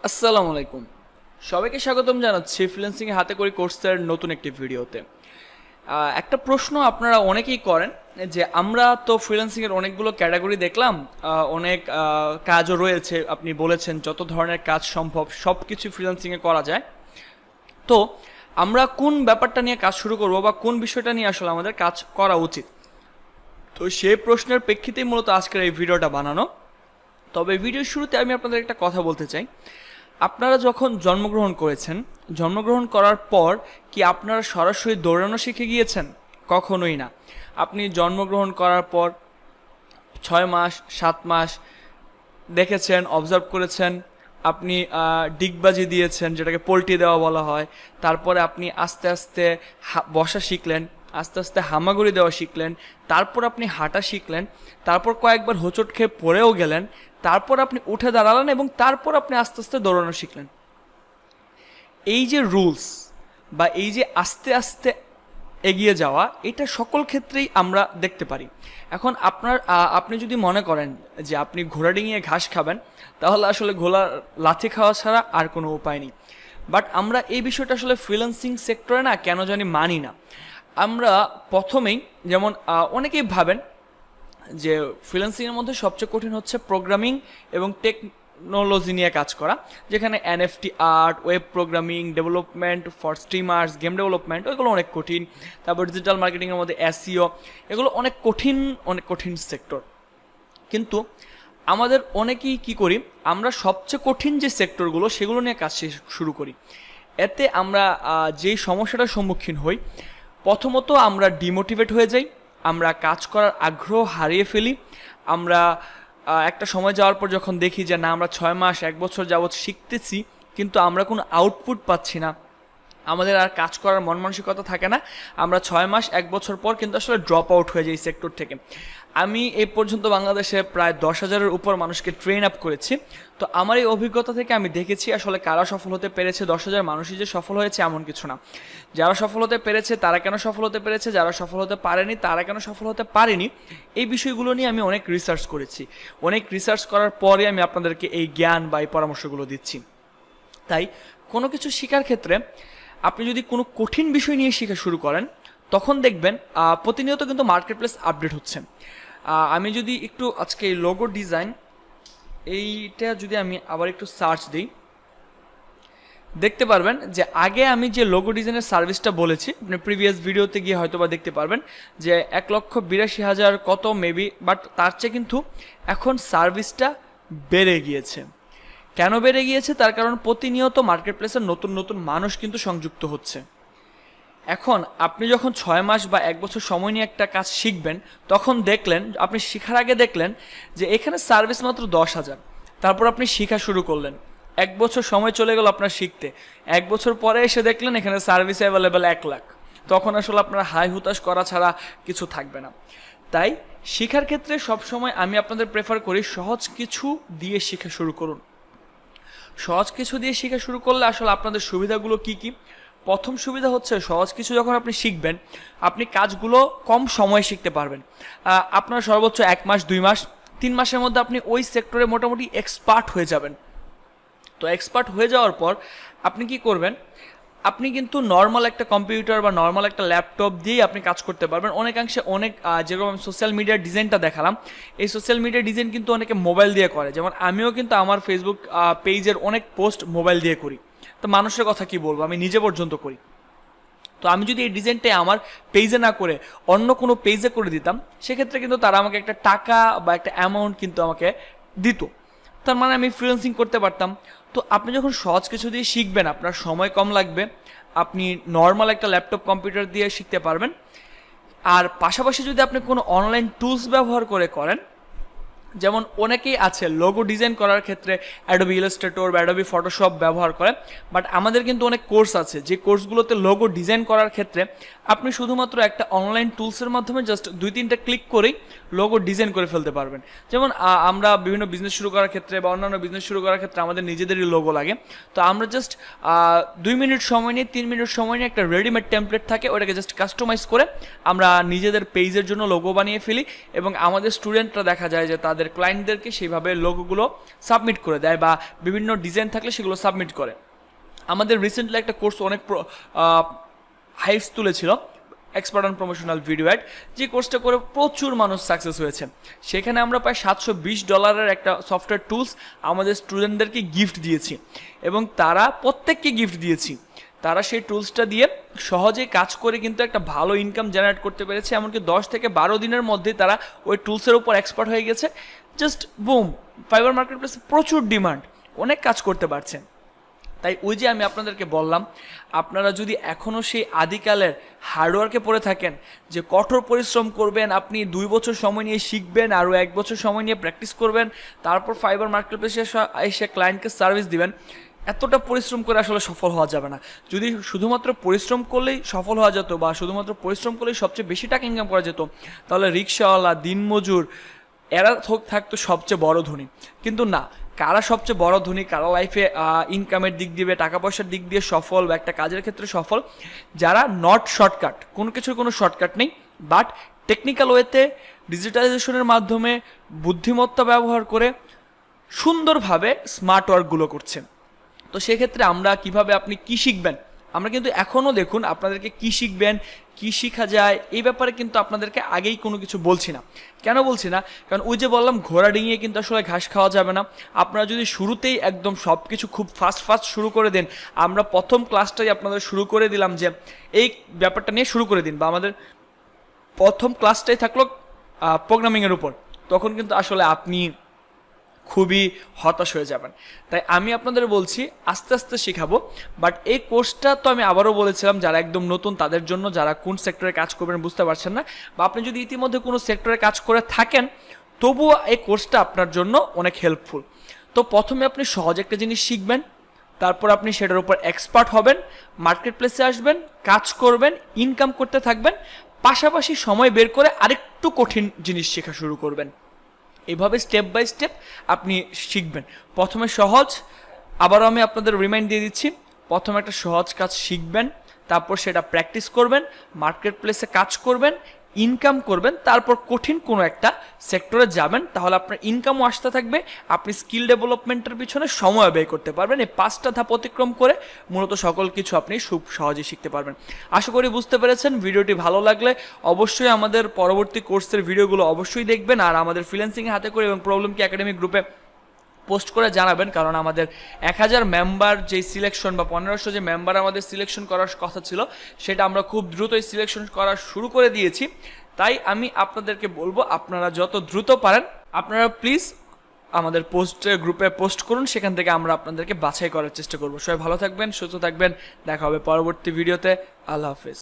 আসসালামু আলাইকুম। সবাইকে স্বাগতম জানাচ্ছি ফ্রিল্যান্সিং এ হাতে করি কোর্সের নতুন একটি ভিডিওতে। একটা প্রশ্ন আপনারা অনেকেই করেন যে আমরা তো ফ্রিল্যান্সিং এর অনেকগুলো ক্যাটাগরি দেখলাম, অনেক কাজও রয়েছে। আপনি বলেছেন যত ধরনের কাজ সম্ভব সব কিছু ফ্রিল্যান্সিং এ করা যায়। তো আমরা কোন ব্যাপারটা নিয়ে কাজ শুরু করব বা কোন বিষয়টা নিয়ে আসলে আমাদের কাজ করা উচিত, তো সেই প্রশ্নের প্রেক্ষিতেই মূলত আজকের এই ভিডিওটা বানানো। তবে ভিডিওর শুরুতে আমি আপনাদের একটা কথা বলতে চাই। আপনারা যখন জন্মগ্রহণ করেছেন, জন্মগ্রহণ করার পর কি আপনারা সরাসরি দৌড়ানো শিখে গিয়েছেন? কখনোই না। আপনি জন্মগ্রহণ করার পর 6 মাস 7 মাস দেখেছেন, অবজার্ভ করেছেন, আপনি ডিগবাজি দিয়েছেন, যেটাকে পোল্টি দেওয়া বলা হয়। তারপরে আপনি আস্তে আস্তে বসা শিখলেন, আস্তে আস্তে হামাগুড়ি দেওয়া শিখলেন, তারপর আপনি হাঁটা শিখলেন, তারপর কয়েকবার হোঁচট খেয়ে পড়েও গেলেন, তারপর আপনি উঠে দাঁড়ালেন এবং তারপর আপনি আস্তে আস্তে দৌড়ানো শিখলেন। এই যে রুলস বা এই যে আস্তে আস্তে এগিয়ে যাওয়া, এটা সকল ক্ষেত্রেই আমরা দেখতে পারি। এখন আপনি যদি মনে করেন যে আপনি ঘোড়া ডিঙিয়ে ঘাস খাবেন, তাহলে আসলে ঘোড়ার লাথি খাওয়া ছাড়া আর কোনো উপায় নেই। বাট আমরা এই বিষয়টা আসলে ফ্রিল্যান্সিং সেক্টরে না কেন জানি মানি না। আমরা প্রথমেই যেমন অনেকেই ভাবেন যে ফ্রিল্যান্সিংয়ের মধ্যে সবচেয়ে কঠিন হচ্ছে প্রোগ্রামিং এবং টেকনোলজি নিয়ে কাজ করা, যেখানে NFT art, web programming, development for স্ট্রিমার্স, game development, ওইগুলো অনেক কঠিন। তারপর ডিজিটাল মার্কেটিংয়ের মধ্যে এসইও, এগুলো অনেক কঠিন সেক্টর। কিন্তু আমাদের অনেকেই কি করি, আমরা সবচেয়ে কঠিন যে সেক্টরগুলো সেগুলো নিয়ে কাজ শুরু করি। এতে আমরা যেই সমস্যাটার সম্মুখীন হই, প্রথমত আমরা ডিমোটিভেট হয়ে যাই, আমরা কাজ করার আগ্রহ হারিয়ে ফেলি। আমরা একটা সময় যাওয়ার পর যখন দেখি যে না, আমরা 6 মাস 1 বছর যাবৎ শিখতেছি কিন্তু আমরা কোনো আউটপুট পাচ্ছি না, আমাদের আর কাজ করার মন মানসিকতা থাকে না। আমরা 6 মাস 1 বছর পর কিন্তু আসলে ড্রপ আউট হয়ে যাই এই সেক্টর থেকে। আমি এই পর্যন্ত বাংলাদেশে প্রায় 10,000-এর উপর মানুষকে ট্রেন আপ করেছি। তো আমার এই অভিজ্ঞতা থেকে আমি দেখেছি আসলে কারা সফল হতে পেরেছে। 10,000 মানুষই যে সফল হয়েছে এমন কিছু না। যারা সফল হতে পেরেছে তারা কেন সফল হতে পেরেছে, যারা সফল হতে পারেনি তারা কেন সফল হতে পারেনি, এই বিষয়গুলো নিয়ে আমি অনেক রিসার্চ করেছি। অনেক রিসার্চ করার পরে আমি আপনাদেরকে এই জ্ঞান বা এই পরামর্শগুলো দিচ্ছি। তাই কোনো কিছু শেখার ক্ষেত্রে আপনি যদি কোনো কঠিন বিষয় নিয়ে শেখা শুরু করেন, তখন দেখবেন প্রতিনিয়ত কিন্তু মার্কেটপ্লেস আপডেট হচ্ছে। আমি যদি একটু আজকে এই লোগো ডিজাইন, এইটা যদি আমি আবার একটু সার্চ দিই, দেখতে পারবেন যে আগে আমি যে লোগো ডিজাইনের সার্ভিসটা বলেছি, আপনি প্রিভিয়াস ভিডিওতে গিয়ে হয়তো বা দেখতে পারবেন যে 1,82,000 কত মেবি, বাট তার চেয়ে কিন্তু এখন সার্ভিসটা বেড়ে গিয়েছে। কেন বেড়ে গিয়েছে? তার কারণ প্রতিনিয়ত মার্কেটপ্লেসের নতুন নতুন মানুষ কিন্তু সংযুক্ত হচ্ছে। এখন আপনি যখন 6 মাস বা 1 বছর সময় নিয়ে একটা কাজ শিখবেন, তখন দেখলেন, আপনি শেখার আগে দেখলেন যে এখানে সার্ভিস মাত্র 10,000। তারপর আপনি শেখা শুরু করলেন, 1 বছর সময় চলে গেল আপনার শিখতে। 1 বছর পরে এসে দেখলেন এখানে সার্ভিস অ্যাভেলেবেল 1 লাখ। তখন আসলে আপনার হাই হুতাশ করা ছাড়া কিছু থাকবে না। তাই শেখার ক্ষেত্রে সবসময় আমি আপনাদের প্রেফার করি সহজ কিছু দিয়ে শেখা শুরু করুন। সহজ কিছু দিয়ে শেখা শুরু করলে আসলে আপনাদের সুবিধাগুলো কি কি? প্রথম সুবিধা হচ্ছে, সহজ কিছু যখন আপনি শিখবেন, আপনি কাজগুলো কম সময়ে শিখতে পারবেন। আপনার সর্বোচ্চ 1 মাস 2 মাস 3 মাসের মধ্যে আপনি ওই সেক্টরে মোটামুটি এক্সপার্ট হয়ে যাবেন। তো এক্সপার্ট হয়ে যাওয়ার পর আপনি কি করবেন, আপনি কিন্তু নর্মাল একটা কম্পিউটার বা নর্মাল একটা ল্যাপটপ দিয়েই আপনি কাজ করতে পারবেন অনেকাংশে। যেরকম আমি সোশ্যাল মিডিয়ার ডিজাইনটা দেখালাম, এই সোশ্যাল মিডিয়ার ডিজাইন কিন্তু অনেকে মোবাইল দিয়ে করে। যেমন আমিও কিন্তু আমার ফেসবুক পেজের অনেক পোস্ট মোবাইল দিয়ে করি। তো মানুষের কথা কি বলবো, আমি নিজে পর্যন্ত করি। তো আমি যদি এই ডিজাইনটাই আমার পেজে না করে অন্য কোনো পেজে করে দিতাম, সেক্ষেত্রে কিন্তু তারা আমাকে একটা টাকা বা একটা অ্যামাউন্ট কিন্তু আমাকে দিত। তার মানে আমি ফ্রিল্যান্সিং করতে পারতাম। তো আপনি যখন সহজ কিছু দিয়ে শিখবেন, আপনার সময় কম লাগবে, আপনি নর্মাল একটা ল্যাপটপ কম্পিউটার দিয়ে শিখতে পারবেন। আর পাশাপাশি যদি আপনি কোনো অনলাইন টুলস ব্যবহার করেন, যেমন অনেকেই আছে লোগো ডিজাইন করার ক্ষেত্রে অ্যাডোবি ইলাস্ট্রেটর বা অ্যাডোবি ফটোশপ ব্যবহার করে। বাট আমাদের কিন্তু অনেক কোর্স আছে যে কোর্সগুলোতে লোগো ডিজাইন করার ক্ষেত্রে আপনি শুধুমাত্র একটা অনলাইন টুলসের মাধ্যমে জাস্ট 2-3টা ক্লিক করেই লোগো ডিজাইন করে ফেলতে পারবেন। যেমন আমরা বিভিন্ন বিজনেস শুরু করার ক্ষেত্রে বা অন্যান্য বিজনেস শুরু করার ক্ষেত্রে আমাদের নিজেদেরই লোগো লাগে। তো আমরা জাস্ট 2 মিনিট সময় নিয়ে 3 মিনিট সময় নিয়ে একটা রেডিমেড টেমপ্লেট থাকে, ওটাকে জাস্ট কাস্টমাইজ করে আমরা নিজেদের পেজের জন্য লোগো বানিয়ে ফেলি। এবং আমাদের স্টুডেন্টরা দেখা যায় যে তাদের তাদের ক্লায়েন্টদেরকে সেইভাবে লোগোগুলো সাবমিট করে দেয় বা বিভিন্ন ডিজাইন থাকলে সেগুলো সাবমিট করে। আমাদের রিসেন্টলি একটা কোর্স অনেক হাইপস তুলেছিল, expert on promotional video ad, যে কোর্সটা করে প্রচুর মানুষ সাকসেস হয়েছে। সেখানে আমরা প্রায় $720 একটা সফটওয়্যার টুলস আমাদের স্টুডেন্টদেরকে গিফট দিয়েছি এবং তারা প্রত্যেককে গিফট দিয়েছি। তারা সেই টুলসটা দিয়ে সহজেই কাজ করে কিন্তু একটা ভালো ইনকাম জেনারেট করতে পেরেছে, এমনকি 10 থেকে 12 দিনের মধ্যে তারা ওই টুলসের উপর এক্সপার্ট হয়ে গেছে। জাস্ট বুম, ফাইবার মার্কেটপ্লেসে প্রচুর ডিমান্ড, অনেক কাজ করতে পারছেন। তাই ওই যে আমি আপনাদেরকে বললাম, আপনারা যদি এখনও সেই আদিকালের হার্ডওয়ার্কে পড়ে থাকেন যে কঠোর পরিশ্রম করবেন, আপনি 2 বছর সময় নিয়ে শিখবেন, আরও 1 বছর সময় নিয়ে প্র্যাকটিস করবেন, তারপর ফাইবার মার্কেটপ্লেসে এসে ক্লায়েন্টকে সার্ভিস দিবেন, এতটা পরিশ্রম করে আসলে সফল হওয়া যাবে না। যদি শুধুমাত্র পরিশ্রম করলেই সফল হওয়া যেত বা শুধুমাত্র পরিশ্রম করলেই সবচেয়ে বেশি টাকা ইনকাম করা যেত, তাহলে রিক্সাওয়ালা, দিনমজুর এরা থাকতো সবচেয়ে বড় ধনী। কিন্তু না, কারা সবচেয়ে বড় ধনী, কারা লাইফে ইনকামের দিক দিয়ে, টাকা পয়সার দিক দিয়ে সফল বা একটা কাজের ক্ষেত্রে সফল, যারা নট শর্টকাট, কোনো কিছুর কোনো শর্টকাট নেই, বাট টেকনিক্যাল ওয়েতে ডিজিটালাইজেশনের মাধ্যমে বুদ্ধিমত্তা ব্যবহার করে সুন্দরভাবে স্মার্ট ওয়ার্কগুলো করছে। তো সেক্ষেত্রে আমরা কিভাবে, আপনি কি শিখবেন, আমরা কিন্তু এখনও দেখুন আপনাদেরকে কি শিখবেন, কি শেখা যায় এই ব্যাপারে কিন্তু আপনাদেরকে আগেই কোনো কিছু বলছি না। কেন বলছি না? কারণ ওই যে বললাম, ঘোড়া ডিঙিয়ে কিন্তু আসলে ঘাস খাওয়া যাবে না। আপনারা যদি শুরুতেই একদম সব কিছু খুব ফাস্ট শুরু করে দেন, আমরা প্রথম ক্লাসটাই আপনাদের শুরু করে দিলাম যে এই ব্যাপারটা নিয়ে শুরু করে দিন, বা আমাদের প্রথম ক্লাসটাই থাকলো প্রোগ্রামিংয়ের উপর, তখন কিন্তু আসলে আপনি খুবই হতাশ হয়ে যাবেন। তাই আমি আপনাদের বলছি আস্তে আস্তে শেখাবো। বাট এই কোর্সটা তো আমি আবারও বলেছিলাম, যারা একদম নতুন তাদের জন্য, যারা কোন সেক্টরে কাজ করবেন বুঝতে পারছেন না, বা আপনি যদি ইতিমধ্যে কোনো সেক্টরে কাজ করে থাকেন, তবুও এই কোর্সটা আপনার জন্য অনেক হেল্পফুল। তো প্রথমে আপনি সহজ একটা জিনিস শিখবেন, তারপর আপনি সেটার উপর এক্সপার্ট হবেন, মার্কেট প্লেসে আসবেন, কাজ করবেন, ইনকাম করতে থাকবেন, পাশাপাশি সময় বের করে আরেকটু কঠিন জিনিস শেখা শুরু করবেন। এভাবে স্টেপ বাই স্টেপ আপনি শিখবেন। প্রথমে সহজ, আবারও আমি আপনাদের রিমাইন্ড দিয়ে দিচ্ছি, প্রথমে একটা সহজ কাজ শিখবেন, তারপর সেটা প্র্যাকটিস করবেন, মার্কেট প্লেসে কাজ করবেন, ইনকাম করবেন, তারপর কঠিন কোনো একটা সেক্টরে যাবেন, তাহলে আপনার ইনকামও আসতে থাকবে, আপনি স্কিল ডেভেলপমেন্টের পিছনে সময় ব্যয় করতে পারবেন। এই 5টা ধাপ অতিক্রম করে মূলত সকল কিছু আপনি খুব সহজেই শিখতে পারবেন। আশা করি বুঝতে পেরেছেন। ভিডিওটি ভালো লাগলে অবশ্যই আমাদের পরবর্তী কোর্সের ভিডিওগুলো অবশ্যই দেখবেন, আর আমাদের ফ্রিল্যান্সিংয়ে হাতে করে এবং প্রবলেম কি একাডেমি গ্রুপে পোস্ট করে জানাবেন, কারণ আমাদের 1000 মেম্বার যেই সিলেকশন বা 1500 যে মেম্বার আমাদের সিলেকশন করার কথা ছিল, সেটা আমরা খুব দ্রুতই সিলেকশন করা শুরু করে দিয়েছি। তাই আমি আপনাদেরকে বলবো, আপনারা যত দ্রুত পারেন আপনারা প্লিজ আমাদের গ্রুপে পোস্ট করুন, সেখান থেকে আমরা আপনাদেরকে বাছাই করার চেষ্টা করব। সবাই ভালো থাকবেন, সুস্থ থাকবেন, দেখা হবে পরবর্তী ভিডিওতে। আল্লাহ হাফেজ।